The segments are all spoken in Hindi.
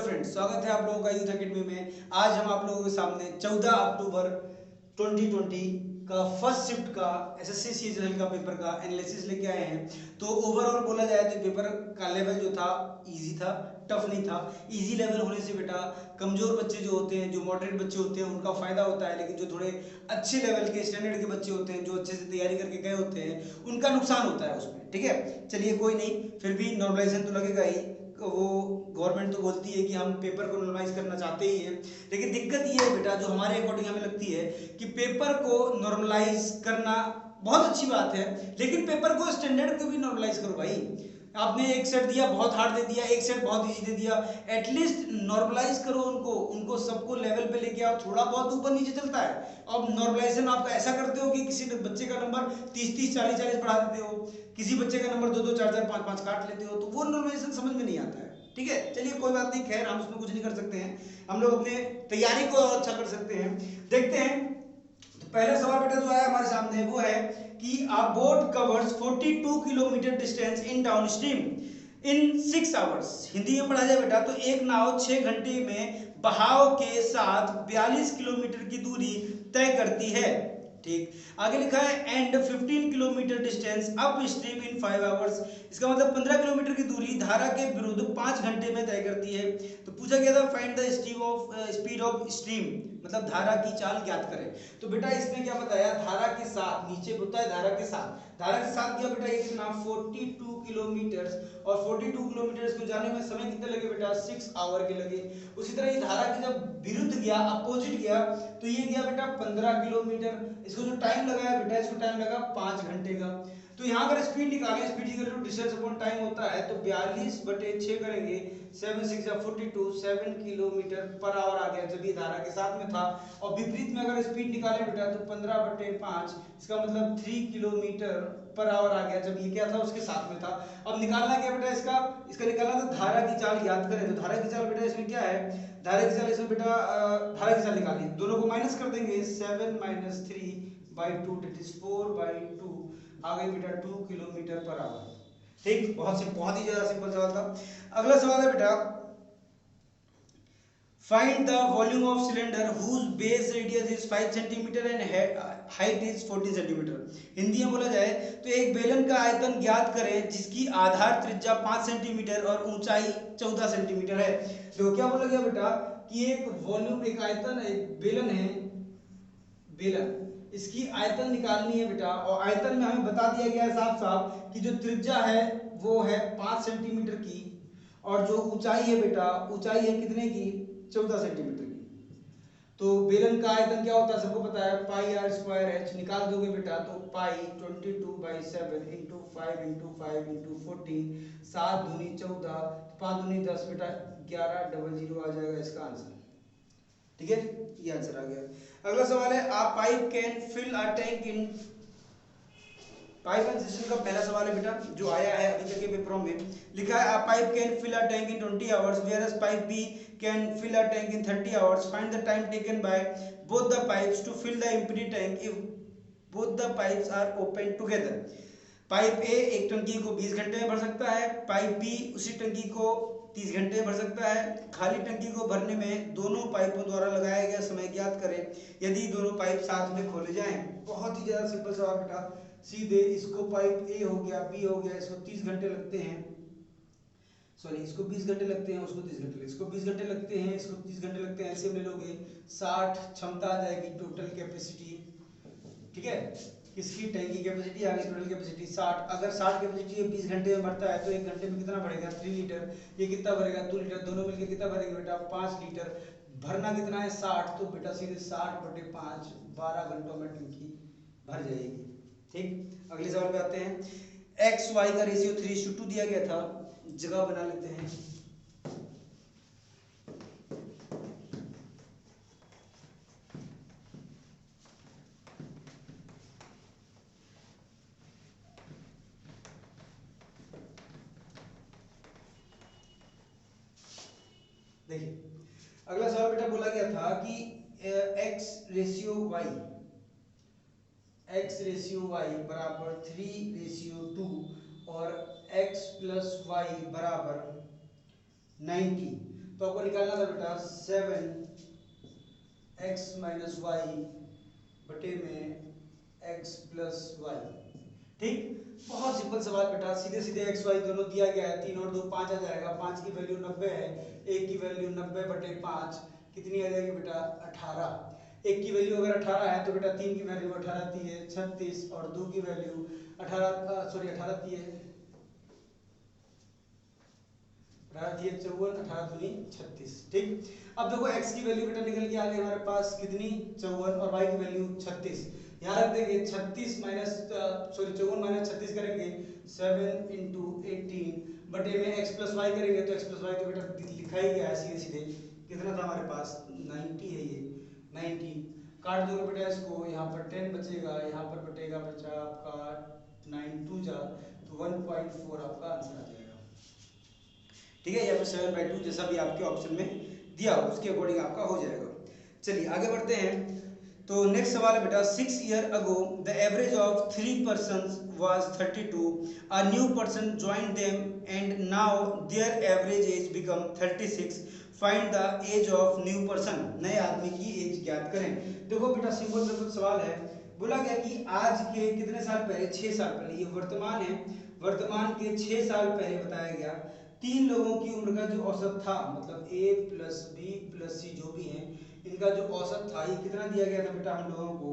फ्रेंड्स, स्वागत है आप लोगों का यूथ एकेडमी में। आज हम आप लोगों के सामने 14 अक्टूबर 2020 का फर्स्ट शिफ्ट का एसएससी सीजीएल का पेपर का एनालिसिस लेके आए हैं। तो ओवरऑल बोला जाए तो पेपर का लेवल जो था इजी था, टफ नहीं था। इजी लेवल होने से बेटा कमजोर बच्चे जो होते हैं, जो मॉडरेट बच्चे होते हैं उनका फायदा होता है, लेकिन जो थोड़े अच्छे लेवल के स्टैंडर्ड के बच्चे होते हैं, जो अच्छे से तैयारी करके गए होते हैं, उनका नुकसान होता है उसमें। ठीक है, चलिए कोई नहीं, फिर भी नॉर्मलाइजेशन तो लगेगा ही। वो गवर्नमेंट तो बोलती है कि हम पेपर को नॉर्मलाइज करना चाहते ही हैं, लेकिन दिक्कत ये है बेटा, जो हमारे अकॉर्डिंग हमें लगती है कि पेपर को नॉर्मलाइज करना बहुत अच्छी बात है, लेकिन पेपर को स्टैंडर्ड को भी नॉर्मलाइज करो भाई। आपने एक सेट दिया बहुत हार्ड दे दिया, एक सेट बहुत इजी दे दिया, एटलीस्ट नॉर्मलाइज करो उनको उनको सबको लेवल पे लेके आओ। थोड़ा बहुत ऊपर नीचे चलता है। अब नॉर्मलाइजेशन आप ऐसा करते हो कि किसी बच्चे का नंबर 30-30 40-40 बढ़ा देते हो, किसी बच्चे का नंबर 2-2 4-4 5-5 काट लेते हो, तो वो नॉर्मलाइजेशन समझ में नहीं आता है। ठीक है, चलिए कोई बात नहीं, खैर हम उसमें कुछ नहीं कर सकते हैं, हम लोग अपने तैयारी को और अच्छा कर सकते हैं। देखते हैं, तो पहला सवाल बेटा जो आया हमारे सामने वो है कि अ boat covers 42 kilometre distance in down stream in 6 hours. Hindi में पढ़ा जाए बेटा तो एक नाव 6 घंटे में बहाव के साथ 42 किलोमीटर की दूरी तय करती है। ठीक, आगे लिखा है and 15 kilometre distance up stream in 5 hours. इसका मतलब 15 किलोमीटर की दूरी धारा के विरुद्ध 5 घंटे में तय करती है। तो पूछा गया था find the speed of stream, मतलब धारा की चाल ज्ञात करें। तो बेटा इसने क्या बताया, धारा के साथ, नीचे होता है धारा के साथ, धारा के साथ दिया बेटा ये कितना 42 किलोमीटर, और 42 किलोमीटर को जाने में समय कितने लगे बेटा 6 आवर के लगे। उसी तरह ये धारा के जब विरुद्ध गया, अपोजिट गया, तो ये गया बेटा 15 किलोमीटर। इसको जो टाइम लगा है बेटा, इसको टाइम लगा 5 घंटे का। तो यहाँ अगर स्पीड निकालें, speed equal to distance upon time होता है, तो 42/6 करेंगे, 7 6 42, 7 किलोमीटर पर आवर आ गया जब ये धारा के साथ में था। और विपरीत में अगर स्पीड निकालें बेटा तो 15/5, इसका मतलब 3 किलोमीटर पर आवर आ गया जब ये क्या था उसके साथ में था। अब निकालना क्या बेटा, इसका निकालना था धारा की चाल याद करें। तो धारा की चाल बेटा इसमें क्या है, धारा की चाल इसमें बेटा धारा की चाल निकाली, दोनों को माइनस कर देंगे, 7 - 3/2 दैट इज 4/2, आ गई बेटा 2 किलोमीटर पर आवर। ठीक, बहुत ही ज्यादा सिंपल सवाल था। अगला सवाल है बेटा, find the volume of cylinder whose base radius is 5 centimetre and height is 14 centimetre. Hindi में बोला जाए तो एक बेलन का आयतन ज्ञात करें जिसकी आधार त्रिज्या 5 सेंटीमीटर और ऊंचाई 14 सेंटीमीटर है। तो क्या बोला गया बेटा कि एक वॉल्यूम, एक आयतन, एक बेलन है, बेलन, इसकी आयतन निकालनी है बेटा, और आयतन में हमें बता दिया गया है साफ साफ कि जो त्रिज्या है वो है 5 सेंटीमीटर की, और जो ऊंचाई है बेटा, ऊंचाई है कितने की 14 सेंटीमीटर की। तो बेलन का आयतन क्या होता है सबको पता है, πr²h। निकाल दोगे बेटा तो पाई 22/7 इंटू 5 इंटू 5 इंटू 14, 7 दूनी 14, 5 दूनी 10 बेटा 1100 आ जाएगा इसका आंसर। ठीक है, ये आंसर आ गया। अगला सवाल है, आप pipe can fill a tank in, pipe and cistern का पहला सवाल है बेटा जो आया है अभी तक के पेपरों में। लिखा है a pipe can fill a tank in 20 hours whereas pipe B can fill a tank in 30 hours. Find the time taken by both the pipes to fill the empty tank if both the pipes are open together. Pipe A एक टंकी को 20 घंटे में भर सकता है, पाइप बी उसी टंकी को 30 घंटे में भर सकता है। खाली टंकी को भरने में दोनों पाइपों द्वारा लगाया गया समय ज्ञात करें यदि दोनों पाइप साथ में खोले जाएं। बहुत ही ज्यादा सिंपल सवाल बेटा, सीधे इसको पाइप ए हो गया, बी हो गया, इसको 30 घंटे लगते हैं, सॉरी इसको 20 घंटे लगते हैं, उसको 30 घंटे, इसको 20 घंटे लगते हैं, इसको 30 घंटे लगते हैं, ऐसे ले लोगे 60 क्षमता आ जाएगी टोटल कैपेसिटी। ठीक है, इसकी टैंक की कैपेसिटी आ गई टोटल कैपेसिटी 60। अगर 60 कैपेसिटी है 20 घंटे में भरता है तो 1 घंटे में कितना भरेगा 3 लीटर। ये कितना भरेगा 2 लीटर, दोनों मिलकर कितना भरेंगे बेटा 5 लीटर। भरना कितना है 60, तो बेटा सीधे 60/5 12 घंटों में टंकी भर जाएगी। ठीक, अगले सवाल पे आते हैं। एक्स वाई का रेशियो 3:2 दिया गया था, जगह बना लेते हैं। देखिए अगला सवाल बेटा बोला गया था कि x रेशियो y बराबर 3:2 और x + y बराबर 90। तो आपको निकालना था बेटा 7x माइनस वाई बटे में x प्लस वाई। ठीक, बहुत सिंपल सवाल बेटा, सीधे सीधे x y दोनों दिया गया है, 3 और 2 5 आ जाएगा, 5 की वैल्यू 90 है, 1 की वैल्यू 90 बटे 5 कितनी आ जाएगी बेटा 18। 1 की वैल्यू अगर 18 है तो बेटा 3 की वैल्यू 18 थी है 36 और 2 की वैल्यू 18 सॉरी 18 थी है 54, 18 दूनी 36। ठीक, अब देखो x की वैल्यू बेटा निकल के आ गई हमारे पास कितनी 54 और y की वैल्यू 36। यहाँ रख देंगे 36 माइनस सॉरी 54 माइनस 36 करेंगे 7 इंटू 18 बटे में x प्लस वाई करेंगे तो x प्लस वाई तो बेटा लिखा ही गया है सीधे सीधे, कितना था हमारे पास 90 है ये 90। काट दोगे बेटा इसको, यहाँ पर 10 बचेगा, यहाँ पर बटेगा बचा आपका 9 2 जा तो 1.4 आपका आंसर आ जाएगा। ठीक है, या फिर 7/2 जैसा भी आपके ऑप्शन में दिया हो उसके अकॉर्डिंग आपका हो जाएगा। चलिए आगे बढ़ते हैं। तो नेक्स्ट सवाल है बेटा 6 year ago the average of 3 persons was 32, a new person joined them and now their average age become 36, find the age of new person, नए आदमी की एज ज्ञात करें। देखो बेटा सिंपल सवाल है, बोला गया कि आज के कितने साल पहले 6 साल पहले, ये वर्तमान है, वर्तमान के 6 साल पहले बताया गया 3 लोगों की उम्र का जो औसत था, मतलब a प्लस बी प्लस सी जो भी है इनका जो औसत था ये कितना दिया गया था बेटा हम लोगों को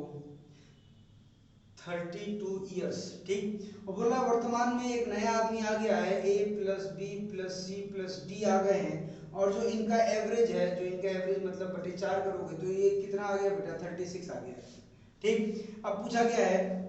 32 ईयर्स। ठीक, और बोला वर्तमान में एक नया आदमी आ गया है, a plus b plus c plus d आ गए हैं और जो इनका एवरेज है, जो इनका एवरेज मतलब बटे 4 करोगे तो ये कितना आ गया बेटा 36 आ गया है। ठीक, अब पूछा गया है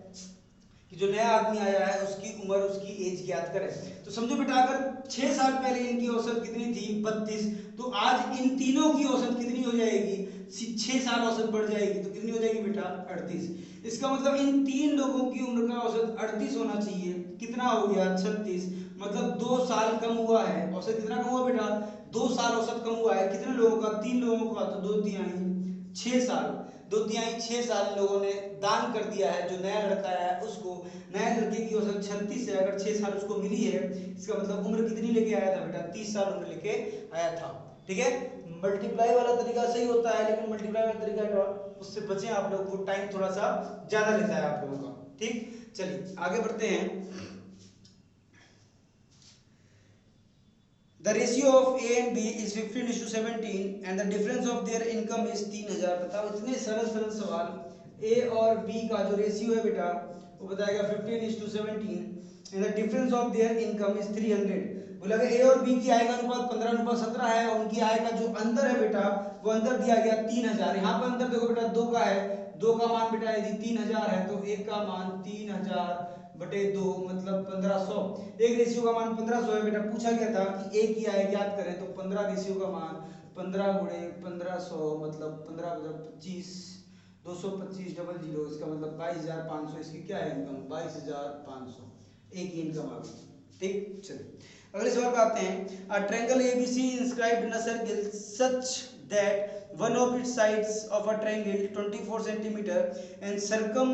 कि जो नया आदमी आया है उसकी उम्र उसकी एज ज्ञात करें। तो समझो बेटा अगर 6 साल पहले इनकी औसत कितनी थी 32, तो आज इन तीनों की औसत कितनी हो जाएगी 6 साल औसत बढ़ जाएगी तो कितनी हो जाएगी बेटा 38। इसका मतलब इन 3 लोगों की उम्र का औसत 38 होना चाहिए, कितना हो गया 36, मतलब 2 साल कम हुआ है। औसत कितना कम हुआ बेटा 2 साल औसत कम हुआ है, कितने लोगों का 3 लोगों का, तो 2 तिहाई 6 साल, 2 तिहाई 6 साल लोगों ने दान कर दिया है। जो नया लड़का आया है उसको, नया लड़के की औसत 36 है, अगर 6 साल उसको मिली है इसका मतलब उम्र कितनी लेके आया था बेटा 30 साल उम्र लेके आया था। ठीक है, मल्टीप्लाई वाला तरीका सही होता है लेकिन मल्टीप्लाई वाला तरीका उससे बचें आप लोग, वो टाइम थोड़ा सा ज्यादा लेता है आप लोगों का। ठीक, चलिए आगे बढ़ते हैं। The ratio of A and B is 15:17 and the difference of their income is 3000। बताओ इतने सरल सरल सवाल, A और B का जो रेशियो है बेटा वो बताएगा 15:17 and the difference of their income is 300। बोला कि A और B की आय का अनुपात 15:17 है और उनकी आय का जो अंतर है बेटा वो अंतर दिया गया 3000। यहाँ पर अंतर देखो बेटा 2 का है, 2 का मान बेटा यदि 3000 है तो 1 का मान 3000 बटे 2 मतलब 1500। एक रेशियो का मान 1500 है बेटा, पूछा गया था कि एक की आय ज्ञात करें तो 15 रेशियो का मान 15 गुणे 1500 मतलब 15 25 225 डबल जीरो, इसका मतलब 22500। इसकी क्या है इनकम 22500, एक ही इनकम आ गई। ठीक, चलिए अगले सवाल पे आते हैं। A triangle ABC inscribed in a circle such that one of its sides of a triangle 24 centimetre and circum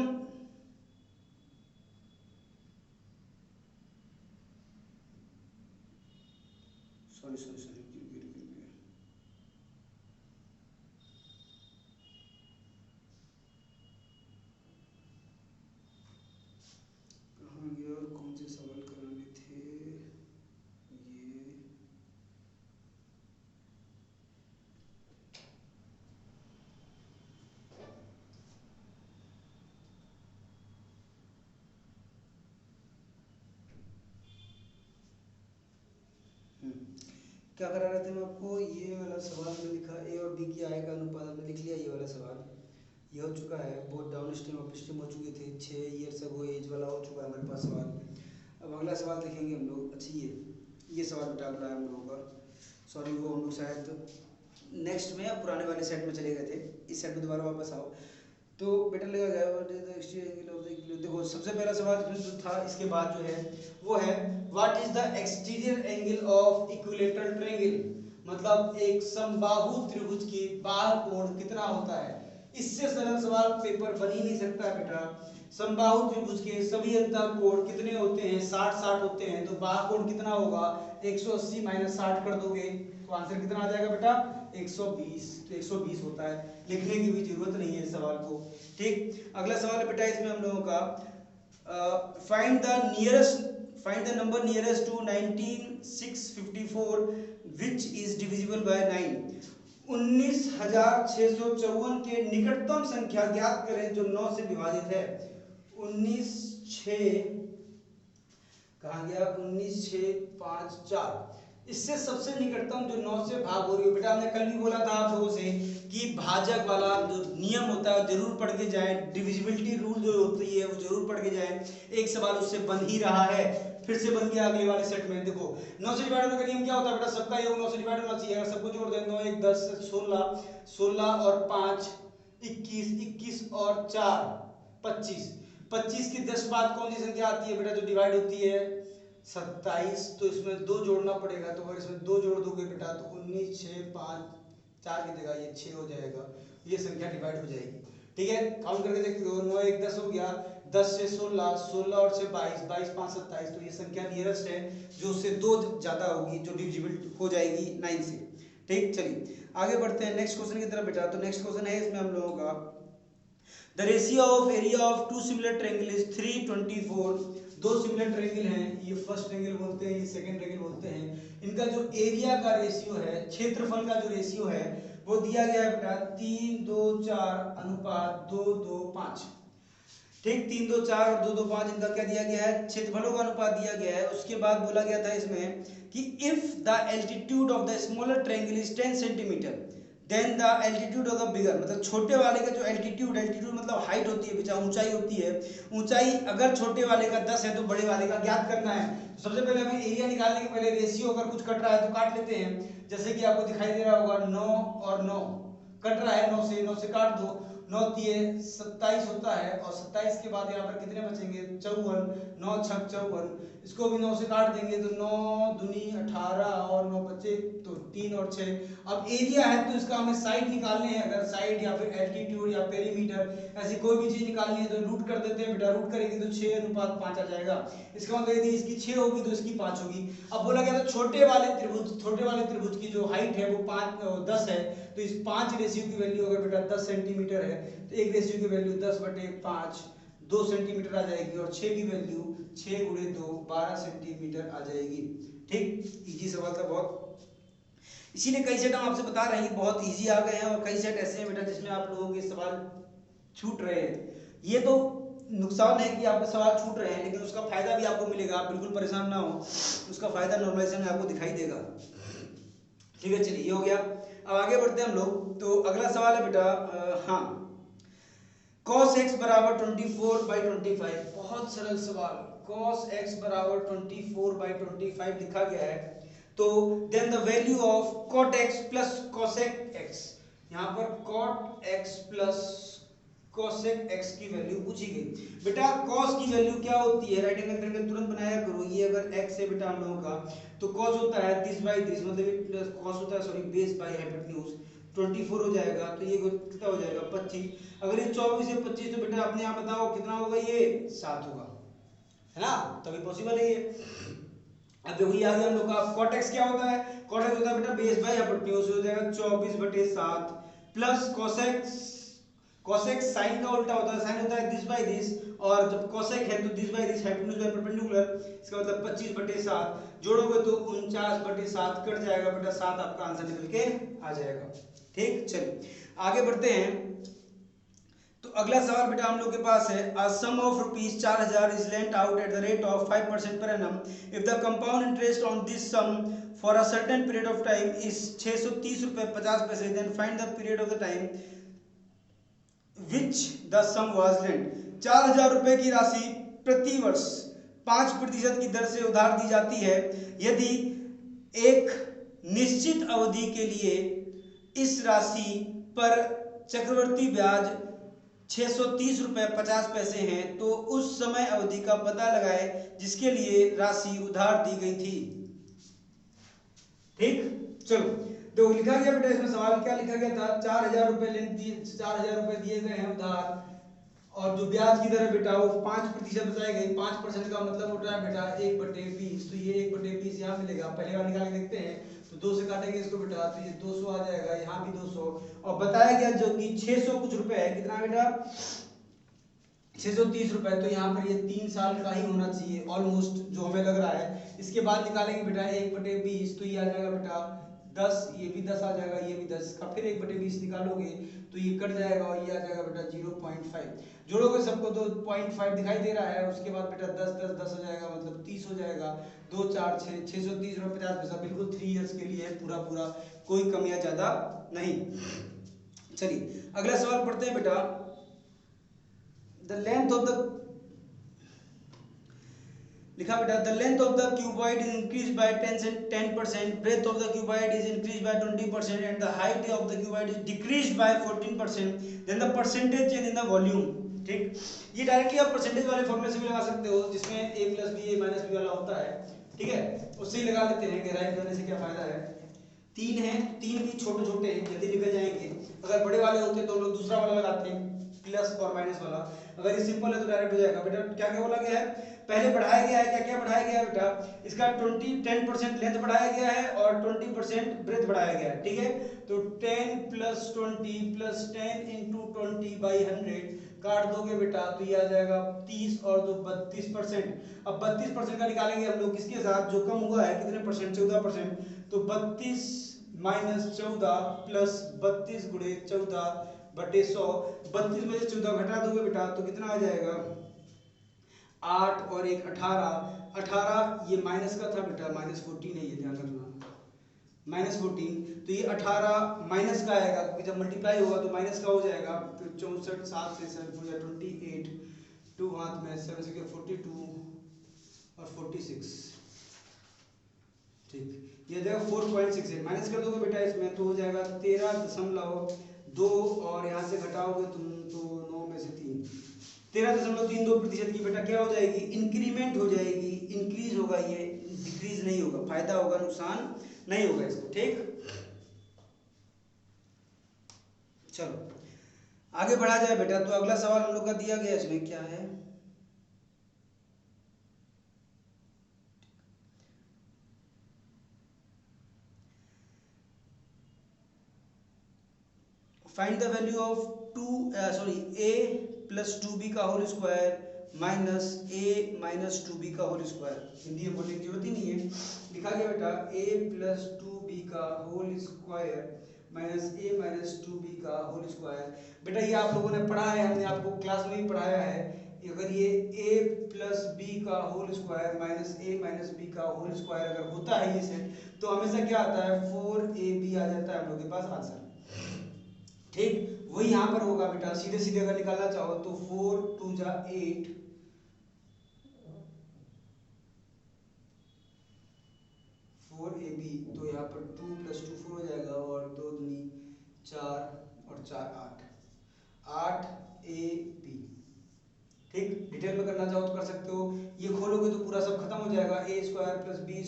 sorry कहाँ गया और कौन से सवाल कराने थे ये। क्या करा रहे थे मैं आपको, ये वाला सवाल में लिखा ए और बी की आय का अनुपात हमने लिख लिया, ये वाला सवाल ये हो चुका है, बहुत डाउन स्ट्रीम अप स्ट्रीम हो चुके थे, 6 ईयर से वो एज वाला हो चुका है हमारे पास सवाल। अब अगला सवाल देखेंगे हम लोग। अच्छा ये सवाल बेटा अगला है हम लोगों का, सॉरी वो हम लोग शायद नेक्स्ट में या पुराने वाले सेट में चले गए थे, इस सेट में दोबारा वापस आओ। तो बेटा लगा गया, देखो सबसे पहला सवाल जो था इसके बाद जो है वो है what is the exterior angle of equilateral triangle, मतलब एक समबाहु त्रिभुज की बाह्य कोण कितना होता है। इससे सरल सवाल पेपर बन ही नहीं सकता बेटा। समबाहु त्रिभुज के सभी अंतः कोण कितने होते हैं 60 60 होते हैं, तो बाह्य कोण कितना होगा 180 - 60 कर दोगे तो आंसर कितना आ जाएगा बेटा 120। तो 120 होता है, लिखने की भी जरूरत नहीं है इस सवाल को। ठीक, अगला सवाल है बेटा इसमें हम लोगों का find the number nearest to 19654 which is divisible by 9। 19,654 के निकटतम संख्या ज्ञात करें जो 9 से विभाजित है। 19,6 कहाँ गया, 19,654 इससे सबसे निकटतम जो 9 से भाग हो रही है। बेटा हमने कल भी बोला था आप लोगों से कि भाजक वाला जो नियम होता है जरूर पढ़ के जाएं, डिविजिबिलिटी रूल जो होती है वो जरूर पढ़ के जाएं। एक सवाल उससे बन ही रहा है, फिर से बन गया अगले वाले सेट में। देखो 9 से डिवाइड होने का नियम क्या होता है बेटा, सबका योग 9 से डिवाइड होना चाहिए। अगर सबको जोड़ दें 9 1 10 16, 16 और 5 21, 21 और 4 25, 25 की 10 बाद कौन सी संख्या आती है बेटा जो डिवाइड होती है 27। तो इसमें 2 जोड़ना पड़ेगा, तो अगर इसमें 2 जोड़ दोगे बेटा तो 19 6 5 4 की जगह ये 6 हो जाएगा, ये संख्या डिवाइड हो जाएगी। ठीक है, काउंट करके देखते हो 9 1 10 हो गया, 10 से 16, 16 और से 22, 22 5 27। तो ये संख्या नियरेस्ट है जो उससे 2 ज्यादा होगी, जो डिविजिबल हो जाएगी 9 से। ठीक, चलिए आगे बढ़ते हैं नेक्स्ट क्वेश्चन की तरफ बेटा। तो नेक्स्ट क्वेश्चन है इसमें हम लोगों का the ratio of area of two similar triangle is 324। दो सिमिलर ट्रायंगल हैं, ये फर्स्ट ट्रायंगल बोलते हैं, ये सेकंड ट्रायंगल बोलते हैं। इनका जो एरिया का रेशियो है, क्षेत्रफल का जो रेशियो है वो दिया गया है बेटा 3 2 4 अनुपात 2 2 5। ठीक, 3 2 4 और 2 2 5 इनका क्या दिया गया है, क्षेत्रफलों का अनुपात दिया गया है। उसके बाद बोला गया था इसमें कि if the altitude of the smaller triangle is 10 centimetre then the altitude of the bigger, मतलब छोटे वाले का जो एल्टीट्यूड मतलब हाइट होती है बेटा, ऊंचाई होती है, ऊंचाई अगर छोटे वाले का 10 है तो बड़े वाले का ज्ञात करना है। तो सबसे पहले हमें एरिया निकालने के पहले रेशियो अगर कुछ कट रहा है तो काट लेते हैं। जैसे कि आपको दिखाई दे रहा होगा 9 और 9 कट रहा है, 9 से काट दो, 9 तिये 27 होता है और 27 के बाद यहाँ पर कितने बचेंगे 54, 9 छक 54। इसको भी 9 से काट देंगे तो 9 दूनी 18 और 9 बचे तो 3 और 6। अब एरिया है तो इसका हमें साइड निकालने हैं, अगर साइड या फिर एल्टीट्यूड या पेरीमीटर ऐसी कोई भी चीज निकालनी है तो रूट कर देते हैं बेटा। रूट करेंगे तो 6 अनुपात 5 आ जाएगा। इसका मतलब यदि इसकी 6 होगी तो इसकी 5 होगी। अब बोला गया था छोटे वाले त्रिभुज की जो हाइट है वो 10 है, तो इस 5 रेशियो की वैल्यू अगर बेटा 10 सेंटीमीटर है तो एक रेशियो की वैल्यू 10/5 2 सेंटीमीटर आ जाएगी, और 6 की वैल्यू 6 × 2 12 सेंटीमीटर आ जाएगी। ठीक, इजी सवाल था बहुत, इसीलिए कई सेट हम आपसे बता रहे हैं कि बहुत इजी आ गए हैं, और कई सेट ऐसे हैं बेटा जिसमें आप लोगों के सवाल छूट रहे हैं। ये तो नुकसान है कि आपके सवाल छूट रहे हैं, लेकिन उसका फायदा भी आपको मिलेगा, आप बिल्कुल परेशान ना हो, उसका फायदा नॉर्मलाइजेशन में आपको दिखाई देगा। ठीक है, चलिए ये हो गया। अब आगे बढ़ते हैं हम लोग। तो अगला सवाल है बेटा हाँ cos x बराबर 24/25। बहुत सरल सवाल, cos x बराबर 24/25 लिखा गया है। तो then the value of cot x plus cosec x, यहाँ पर cot x plus cosec x की वैल्यू पूछी गई। बेटा cos की वैल्यू क्या होती है, राइट एंगल ट्रायंगल तुरंत बनाया करो। ये अगर x है बेटा हम लोगों का, तो cos होता है 30/30, मतलब cos होता है सॉरी बेस बाय हाइपोटेन्यूज, 24 हो जाएगा तो ये कितना हो जाएगा 25। अगर ये 24 है 25 तो बेटा अपने आप बताओ कितना होगा, ये 7 होगा, है ना, तभी पॉसिबल है ये। अब देखो ये आ गया हम लोग का cot x क्या होता है, cot x होता है बेटा बेस बाय हाइपोटेन्यूज, हो जाएगा 24/7 प्लस cosec sin का उल्टा होता है, sin होता है 30/30, और जब cosec है तो 30/30 हाइपोटेन्यूज बाय परपेंडिकुलर, इसका मतलब 25/7 जोड़ोगे तो 49/7 कट जाएगा बेटा, 7 आपका आंसर निकल के आ जाएगा। ठीक, चलिए आगे बढ़ते हैं। तो अगला सवाल बेटा हम लोग के पास है a sum of ₹4,000 is lent out at the rate of 5% per annum if the compound interest on this sum for a certain period of time is 630 रुपए 50 पैसे, then find the period of the time which the sum was lent। 4,000 रुपए की राशि प्रति वर्ष 5% की दर से उधार दी जाती है यदि एक निश्चित अवधि के लिए इस राशि पर चक्रवर्ती ब्याज 630 रुपए 50 पैसे हैं, तो उस समय अवधि का पता लगाए जिसके लिए राशि उधार दी गई थी। ठीक, चलो तो लिखा गया बेटा इसमें सवाल क्या लिखा गया था, 4,000 रुपए लेन दिए, 4,000 रुपए दिए गए हैं उधार, और जो ब्याज की दर है बेटा वो 5% बताई गई। 5% का मतलब होता है बेटा 1/20, तो ये 1/20 यहाँ मिलेगा। पहले वाला निकाल के देखते हैं तो 2 से काटेंगे इसको बेटा तो ये 200 आ जाएगा, यहाँ भी 200। और बताया गया जो कि 600 कुछ रुपए है, कितना बेटा 630 रुपए। तो यहाँ पर ये 3 साल का ही होना चाहिए ऑलमोस्ट जो हमें लग रहा है। इसके बाद निकालेंगे बेटा 1/20, तो ये आ जाएगा बेटा 10, ये भी 10 आ जाएगा, ये भी 10 का, फिर 1/20 निकालोगे तो ये कट जाएगा और ये आ जाएगा बेटा 0.5। जोड़ोगे सबको तो 0.5 दिखाई दे रहा है। उसके बाद बेटा 10 10 10 हो जाएगा, मतलब 30 हो जाएगा। 2 4 6 630 रुपये 50 पैसा, बिल्कुल 3 इयर्स के लिए है पूरा पूरा, कोई कम या ज़्यादा नहीं। चलिए अगला सवाल पढ़ते हैं बेटा। द लेंथ ऑफ द, लिखा बेटा the length of the cuboid is increase by 10%, breadth of the cuboid is increase by 20% and the height of the cuboid is decrease by 14%, then the percentage change in the volume. ठीक, ये डायरेक्टली आप परसेंटेज वाले फॉर्मूले से भी लगा सकते हो जिसमें a + b a - b वाला होता है। ठीक है, उससे ही लगा लेते हैं। गहराई करने से क्या फायदा है, 3 है, 3 भी छोटे छोटे हैं, जल्दी निकल जाएंगे। अगर बड़े वाले होते तो लोग दूसरा वाला लगाते हैं, प्लस और माइनस वाला। अगर ये सिंपल है तो डायरेक्ट हो जाएगा। बेटा क्या क्या बोला गया है, पहले बढ़ाया गया है, क्या क्या बढ़ाया गया है बेटा, इसका 10% लेंथ बढ़ाया गया है और 20% ब्रेथ बढ़ाया गया है। ठीक है, तो 10 + 20 + 10 × 20/100 काट दोगे बेटा तो ये आ जाएगा 30 और 2 32%। अब 32% का निकालेंगे हम लोग किसके साथ, जो कम हुआ है कितने परसेंट, 14%। तो 32 - 14 + 32 × 14/100, 32 में से 14 घटा दोगे बेटा तो कितना आ जाएगा 8 और 1 18, 18 ये माइनस का था बेटा, -14 है, ये ध्यान रखना -14। तो ये 18 माइनस का आएगा क्योंकि जब मल्टीप्लाई होगा तो माइनस का हो जाएगा। तो 64, 7 से 7 हो जाए 28, 2 हाथ में 7 से 42 और 46। ठीक, ये जाएगा 4.68, माइनस कर दोगे बेटा इसमें तो हो जाएगा 13.2 और यहाँ से घटाओगे तुम तो 9 में से 3, 13.32% की बेटा क्या हो जाएगी, इंक्रीमेंट हो जाएगी, इंक्रीज होगा, ये डिक्रीज नहीं होगा, फायदा होगा नुकसान नहीं होगा इसको। ठीक, चलो आगे बढ़ा जाए बेटा। तो अगला सवाल हम लोग का दिया गया, इसमें क्या है, find the value of a + 2b का whole square minus a - 2b का होल स्क्वायर। हिंदी में बोलने की जरूरत ही नहीं है, लिखा गया बेटा a + 2b का whole square minus a - 2b का होल स्क्वायर। बेटा ये आप लोगों ने पढ़ा है, हमने आपको क्लास में ही पढ़ाया है। अगर ये a + b का whole square minus a - b का होल स्क्वायर अगर होता है ये सेट, तो हमेशा क्या आता है 4ab आ जाता है हम लोग के पास आंसर। ठीक, वही यहाँ पर होगा बेटा, सीधे सीधे अगर निकालना चाहो तो 4 2 जा 8, 4ab, तो यहाँ पर 2 + 2 4 हो जाएगा और 2 दूनी 4 और 4 8, 8ab। ठीक, डिटेल में करना चाहो तो कर सकते हो। ये खोलोगे तो पूरा सब खत्म हो जाएगा, a² + b²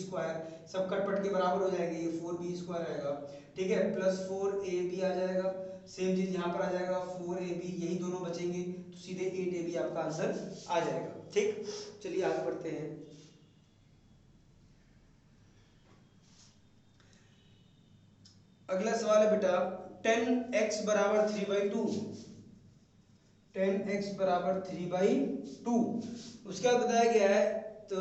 सब कटपट के बराबर हो जाएंगे, ये 4b² आएगा। ठीक है, +4ab आ जाएगा, सेम चीज यहाँ पर आ जाएगा 4ab, यही दोनों बचेंगे तो सीधे 8ab आपका आंसर आ जाएगा। ठीक, चलिए आगे बढ़ते हैं। अगला सवाल है बेटा 10x = 3/2, 10x = 3/2। उसके बाद बताया गया है तो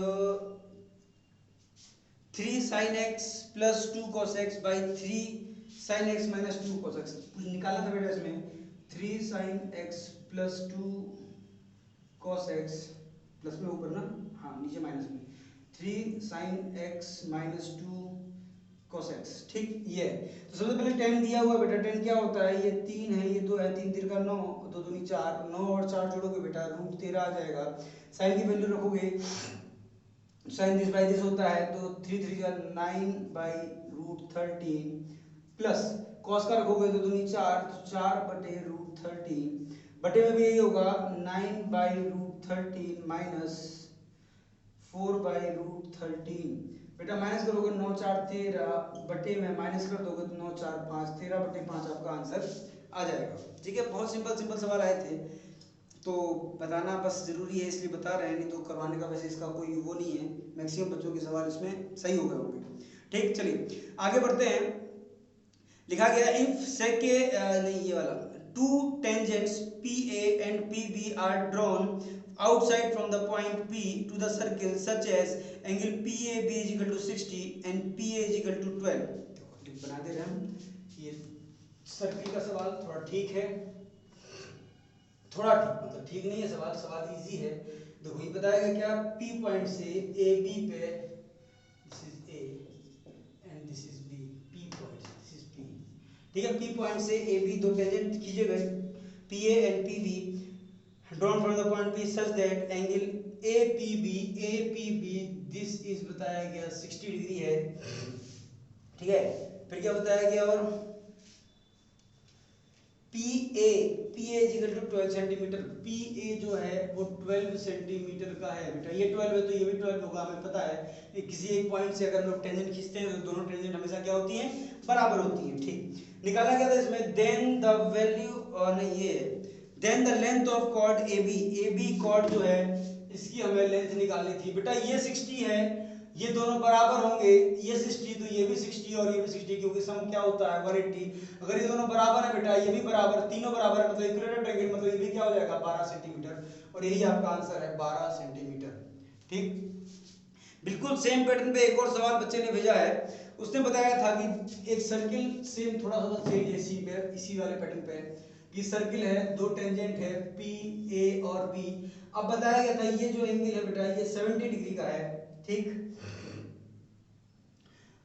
3 sin x + 2 cos x / 3 sin x - 2 cos x। कुछ निकालना था बेटा इसमें, 3 sin x + 2 cos x, plus में ऊपर ना, हाँ नीचे माइनस में, 3 sin x - 2 cos x। ठीक, ये तो सबसे पहले 10 दिया हुआ बेटा, 10 क्या होता है, ये 3 है, ये 2 है, 3 3 का 9, 2 दूनी 4, 9 और 4 जोड़ोगे बेटा √13 आ जाएगा। साइन की वैल्यू रखोगे, साइन दिस बाई दिस होता है तो 3 3 का 9/√13 प्लस कॉस का रखोगे तो दूनी 4, तो 4/√13 बटे में भी यही होगा 9/√13 माइनस 4/√13। बेटा माइनस करोगे 9 4 13 बटे में माइनस कर दोगे तो 9 4 5 13/5 आपका आंसर आ जाएगा। ठीक है, बहुत सिंपल सिंपल सवाल आए थे तो बताना बस जरूरी है इसलिए बता रहे हैं, नहीं तो करवाने का वैसे इसका कोई वो नहीं है, मैक्सिमम बच्चों के सवाल इसमें सही हो गए होंगे। ठीक, चलिए आगे बढ़ते हैं। लिखा गया इफ सेके नहीं ये वाला, to tangents PA and PB are drawn outside from the point P to the circle such as angle PAB is equal to 60 and PA is equal to 12। देखो बना दे रहे हम, ये सर्किल का सवाल थोड़ा ठीक है, थोड़ा ठीक मतलब ठीक नहीं है सवाल, सवाल इजी है। देखो ये बताएगा क्या, P पॉइंट से AB पे, this is A and this is B, P point से दिस इज P, ठीक है। P पॉइंट से AB दो टेंजेंट खींचे गए, PA and PB drawn from the point P such that angle APB this is बताया गया 60 डिग्री है, ठीक है। फिर क्या बताया गया, और PA is equal to 12 centimetre, PA जो है वो 12 सेंटीमीटर का है बेटा, ये 12 है तो ये भी 12 होगा, हमें पता है। किसी एक पॉइंट से अगर हम लोग टेंजेंट खींचते हैं तो दोनों टेंजेंट हमेशा क्या होती हैं, बराबर होती हैं, ठीक। निकाला गया था इसमें देन द वैल्यू, और नहीं ये then the length of chord AB chord जो है इसकी हमें लेंथ निकालनी थी बेटा। ये 60 है, ये दोनों बराबर होंगे, ये 60 तो ये भी 60 और ये भी 60, क्योंकि सम क्या होता है 180। अगर ये दोनों बराबर है बेटा, ये भी बराबर, तीनों बराबर है, मतलब इक्विलेटरल ट्रायंगल, मतलब ये भी क्या हो जाएगा 12 सेंटीमीटर, और यही आपका आंसर है 12 सेंटीमीटर, ठीक। बिल्कुल सेम पैटर्न पे एक और सवाल बच्चे ने भेजा है, उसने बताया था कि एक सर्किल सेम थोड़ा सा चेंज है इसी पे, इसी वाले पैटर्न पे, ये सर्किल है, दो टेंजेंट है PA और B। अब बताया गया था ये जो एंगल है बेटा ये 70 डिग्री का है, ठीक।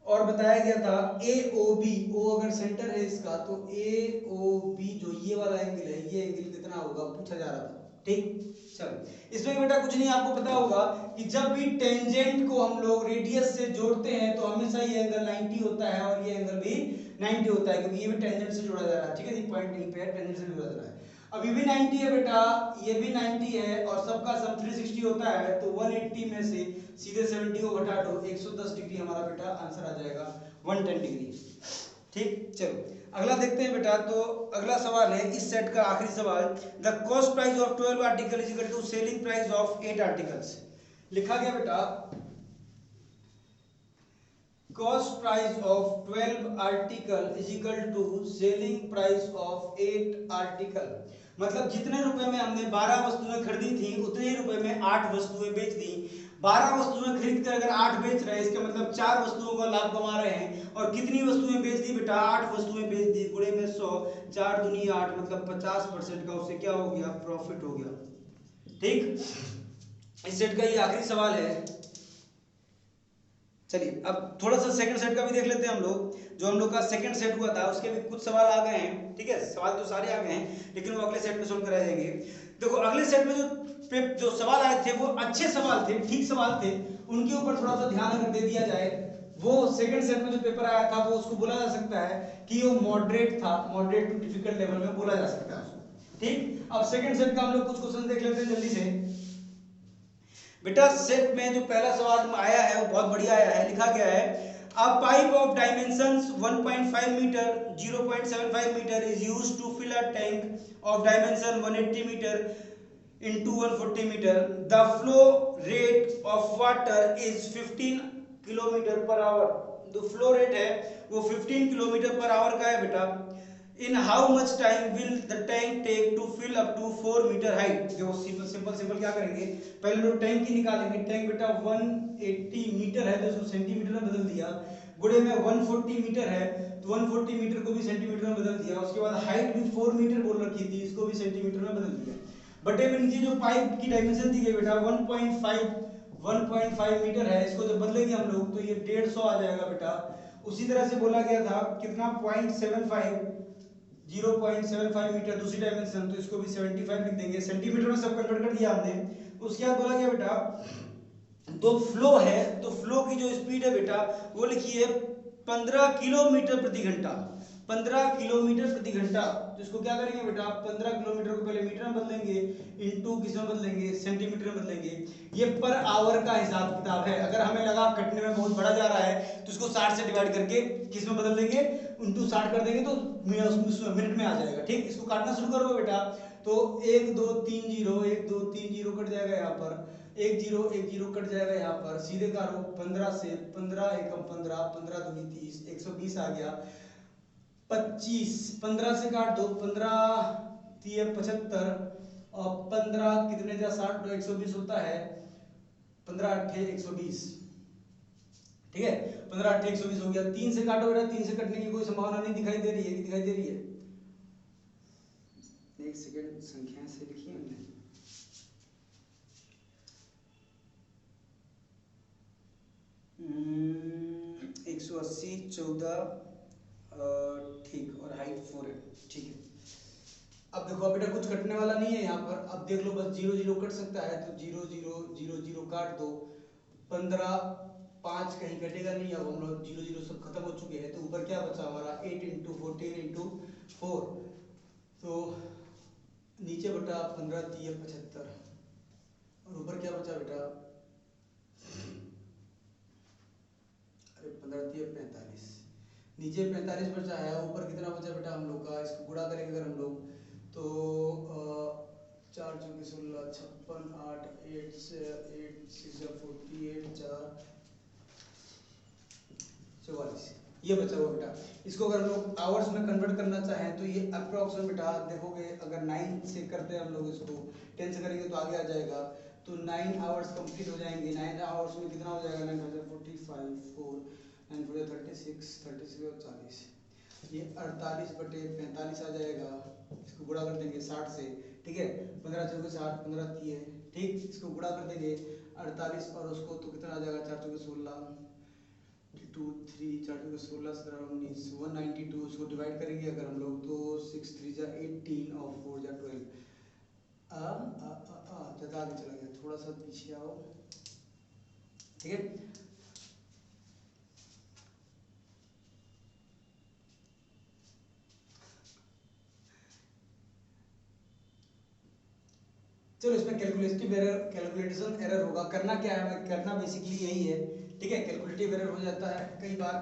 और बताया गया था AOB, O अगर सेंटर है इसका तो AOB जो ये वाला एंगल है, ये एंगल कितना होगा पूछा जा रहा था, ठीक। चलो इसमें बेटा कुछ नहीं, आपको पता होगा कि जब भी टेंजेंट को हम लोग रेडियस से जोड़ते हैं तो हमेशा ये एंगल 90 होता है और ये एंगल भी 90 होता है, क्योंकि ये भी टेंजेंट से जोड़ा जा रहा है, ठीक है। ये पॉइंट यहीं पे है, टेंजेंट से जोड़ा जा रहा है। अब ये भी 90 है बेटा, ये भी 90 है, और सबका सम 360 होता है, तो 180 में से सीधे 70 को घटा दो, 110 डिग्री हमारा बेटा आंसर आ जाएगा 110 डिग्री, ठीक। चलो अगला देखते हैं बेटा, तो अगला सवाल है इस सेट का आखिरी सवाल, the cost price of 12 article is equal to selling price of 8 articles. लिखा गया बेटा cost price of 12 article is equal to selling price of 8 article, मतलब जितने रुपए में हमने 12 वस्तुएं खरीदी थी उतने ही रुपए में 8 वस्तुएं बेच दी। 12 वस्तुएं खरीद कर अगर 8 बेच रहे हैं, इसका मतलब 4 वस्तुओं का लाभ कमा रहे हैं। और कितनी वस्तुएं बेच दी बेटा, 8 वस्तुएं बेच दी, गुणे में 100, 4 दूनी 8, मतलब 50% का उससे क्या हो गया, प्रॉफिट हो गया, ठीक। इस सेट का ये आखिरी सवाल है। चलिए अब थोड़ा सा सेकंड सेट का भी देख लेते हैं हम लोग, जो हम लोग का सेकंड सेट हुआ था उसके भी कुछ सवाल आ गए हैं, ठीक है। सवाल तो सारे आ गए हैं लेकिन वो अगले सेट में सोल्व कराए जाएंगे। देखो अगले सेट में जो सवाल आए थे वो अच्छे सवाल थे, ठीक सवाल थे, उनके ऊपर थोड़ा सा ध्यान अगर दे दिया जाए, वो सेकंड सेट में जो पेपर आया था वो उसको बोला जा सकता है कि वो मॉडरेट था, मॉडरेट टू डिफिकल्ट लेवल में बोला जा सकता है उसको, ठीक। अब सेकंड सेट का हम लोग कुछ क्वेश्चन देख लेते हैं जल्दी से बेटा। सेट में जो पहला सवाल आया है वो बहुत बढ़िया आया है। लिखा गया है a pipe of dimensions 1.5 meter 0.75 meter is used to fill a tank of dimension 180 meter into 140 meter. The flow rate of water is 15 kilometre per hour. जो फ्लो रेट है वो 15 किलोमीटर पर आवर का है बेटा। In how much time will the tank take to fill up to 4 meter height? जो सिंपल क्या करेंगे, पहले लोग टैंक की निकालेंगे। टैंक बेटा 180 मीटर है तो इसको सेंटीमीटर में बदल दिया, गुणे में 140 मीटर है तो 140 मीटर को भी सेंटीमीटर में बदल दिया। उसके बाद हाइट भी 4 मीटर बोल रखी थी, इसको भी सेंटीमीटर में बदल दिया। बटे में नीचे जो पाइप की डायमेंशन दी गई बेटा 1.5 मीटर है, इसको जब बदलेंगे हम लोग तो ये 150 आ जाएगा बेटा। उसी तरह से बोला गया था कितना 0.75 मीटर दूसरी डायमेंशन, तो इसको भी 75 लिख देंगे, सेंटीमीटर में सब कन्वर्ट कर दिया हमने। उसके बाद बोला गया बेटा तो फ्लो है, तो फ्लो की जो स्पीड है बेटा वो लिखिए 15 किलोमीटर प्रति घंटा, 15 किलोमीटर प्रति घंटा। तो इसको क्या करेंगे बेटा 15 किलोमीटर को पहले मीटर में बदलेंगे, इनटू किस में बदलेंगे, सेंटीमीटर में बदलेंगे। ये पर आवर का हिसाब किताब है, अगर हमें लगा कटने में बहुत बड़ा जा रहा है तो इसको 60 से डिवाइड करके किस में बदल देंगे, इनटू 60 कर देंगे तो मिनट में आ जाएगा, ठीक। इसको काटना शुरू करो बेटा, तो 1 2 3 0 1 2 3 0 कट जाएगा यहाँ पर, एक जीरो कट जाएगा यहाँ पर, सीधे कारो 15 से, 15 एकम 15, 15 दूनी 30, 120 आ गया। 25, 15 से काट दो, 15 3 75 और 15 कितने जा 60 तो 120 होता है, 15 8 120, ठीक है। 15 8 120 हो गया। 3 से काटो बेटा, 3 से कटने की कोई संभावना नहीं दिखाई दे रही है, दिखाई दे रही है। एक सेकंड, संख्या से लिखिए हमने। 180 14 ठीक, और हाइट 4 है, ठीक है। अब देखो बेटा कुछ कटने वाला नहीं है यहाँ पर, अब देख लो बस 0 0 कट सकता है, तो 0 0 0 0 काट दो। 15 5 कहीं कटेगा नहीं, अब हम लोग 0 0 सब खत्म हो चुके हैं, तो ऊपर क्या बचा हमारा 8 × 14 × 4, तो नीचे बटा 15 3 75 और ऊपर क्या बचा बेटा, अरे 15 3 45, नीचे 45 बचा है, ऊपर कितना बचा बेटा हम लोग का, इसको गुणा करेंगे अगर हम लोग तो 4 चौके 16 56 8 8 6 48 4 44, ये बचा हुआ बेटा। इसको अगर हम लोग आवर्स में कन्वर्ट करना चाहें तो ये अप्रोक्सीमेट बेटा देखोगे, अगर 9 से करते हैं हम लोग इसको, 10 से करेंगे तो आगे आ जाएगा, तो 9 आवर्स कंप्लीट हो जाएंगे। 9 आवर्स में कितना हो जाएगा, 945 4 9 4 36 36 और 40, ये 48/45 आ जाएगा। इसको गुणा कर देंगे 60 से, ठीक है। 15 चौके 60, 15 30 है, ठीक। इसको गुणा कर देंगे 48 और उसको, तो कितना आ जाएगा, 4 चौके 16 2 3 4 चौके 16 17 19 192, उसको डिवाइड करेंगे अगर हम लोग तो 6 3 जा 18 और 4 जा 12, ज़्यादा आगे चला गया, थोड़ा सा पीछे आओ, ठीक है। चलो इसमें कैलकुलेटिव एरर, कैलकुलेशन एरर होगा। करना क्या है, करना बेसिकली यही है, ठीक है। कैलकुलेटिव एरर हो जाता है, कई बार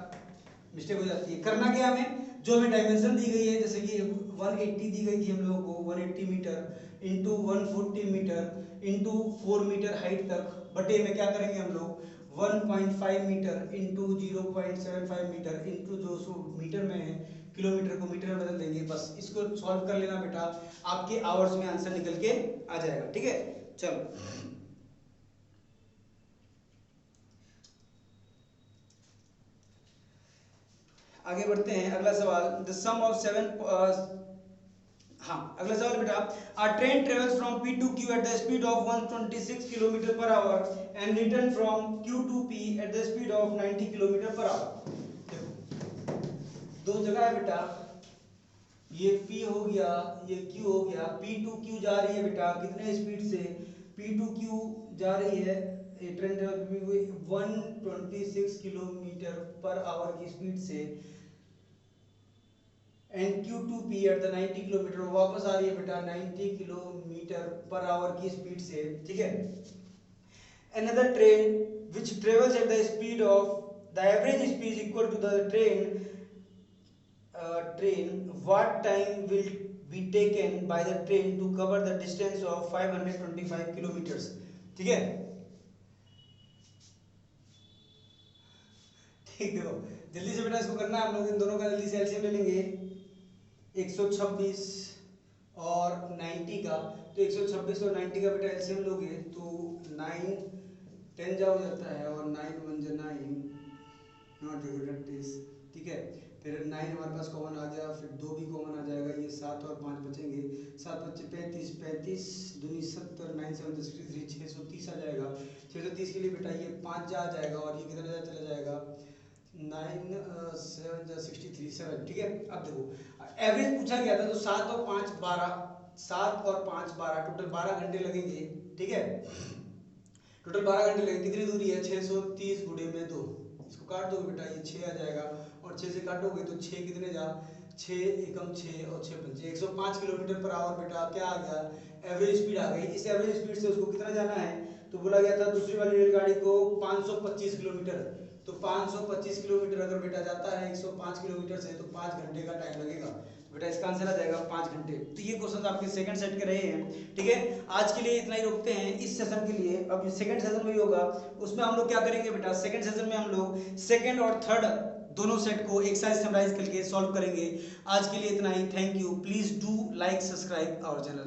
मिस्टेक हो जाती है। करना क्या हमें, जो हमें डायमेंशन दी गई है, जैसे कि 180 दी गई थी हम लोगों को, 180 metre into 140 metre into 4 metre height तक, बटे में क्या करेंगे हम लोग 1.5 मीटर इंटू 0.75 मीटर इंटू जो मीटर में है, किलोमीटर को मीटर में बदल देंगे। बस इसको सॉल्व कर लेना बेटा, आपके आवर्स में आंसर निकल के आ जाएगा, ठीक है। चलो आगे बढ़ते हैं। अगला सवाल, द सम ऑफ 7 हाँ अगला सवाल बेटा, a train travels from P to Q at the speed of 126 km per hour and return from Q to P at the speed of 90 km per hour। देखो दो जगह है बेटा, ये P हो गया, ये Q हो गया। P to Q जा रही है बेटा कितने स्पीड से, P to Q जा रही है, ये ट्रेन 126 किलोमीटर पर आवर की स्पीड से, and Q to P at the 90 kilometre, वापस आ रही है बेटा 90 किलोमीटर पर आवर की स्पीड से, ठीक है। Another train which travels at the speed of the average speed is equal to the train, what time will be taken by the train to cover the distance of 525 kilometers, ठीक है। ठीक, देखो जल्दी से बेटा इसको करना है हम लोग, इन दोनों का जल्दी से एलसीएम ले लेंगे, 126 और 90 का, तो 126 और 90 का बेटा एलसीएम लोगे तो 9 10 जा हो जाता है, और 9 1 जा 9 नॉट रिलेटिव, ठीक है। फिर 9 हमारे पास कॉमन आ गया, फिर 2 भी कॉमन आ जाएगा, ये 7 और 5 बचेंगे, 7 बच्चे 35 35 दूनी 70 9 7 63 630 आ जाएगा। 630 के लिए बेटा ये 5 जा आ जाएगा, और ये कितना जा चला जाएगा 9 7 जा 63 7, ठीक है। अब देखो एवरेज पूछा गया था, तो 7 और 5 12, 7 और 5 12, टोटल 12 घंटे लगेंगे, ठीक है। टोटल 12 घंटे लगेंगे, कितनी दूरी है 630 गुणे में 2, इसको काट दोगे बेटा ये 6 आ जाएगा, और 6 से काटोगे तो 6 कितने जा 6 एकम 6 और 6 पंचे 105 किलोमीटर पर आवर बेटा क्या आ गया, एवरेज स्पीड आ गई। इस एवरेज स्पीड से उसको कितना जाना है, तो बोला गया था दूसरी वाली रेलगाड़ी को 525 किलोमीटर, तो 525 किलोमीटर अगर बेटा जाता है 105 किलोमीटर से, तो 5 घंटे का टाइम लगेगा। बेटा बेटा इसका आंसर आ जाएगा 5 घंटे। तो ये क्वेश्चन आपके सेकंड सेट के रहे हैं, ठीक है। आज के लिए इतना ही रोकते हैं इस सेशन के लिए। अब सेकंड सेशन में ही होगा, उसमें हम लोग क्या करेंगे बेटा, सेकंड सेशन में हम लोग सेकंड और थर्ड दोनों सेट को एक्सरसाइज समराइज करके सॉल्व करेंगे। आज के लिए इतना ही। Thank you. Please do like subscribe our channel.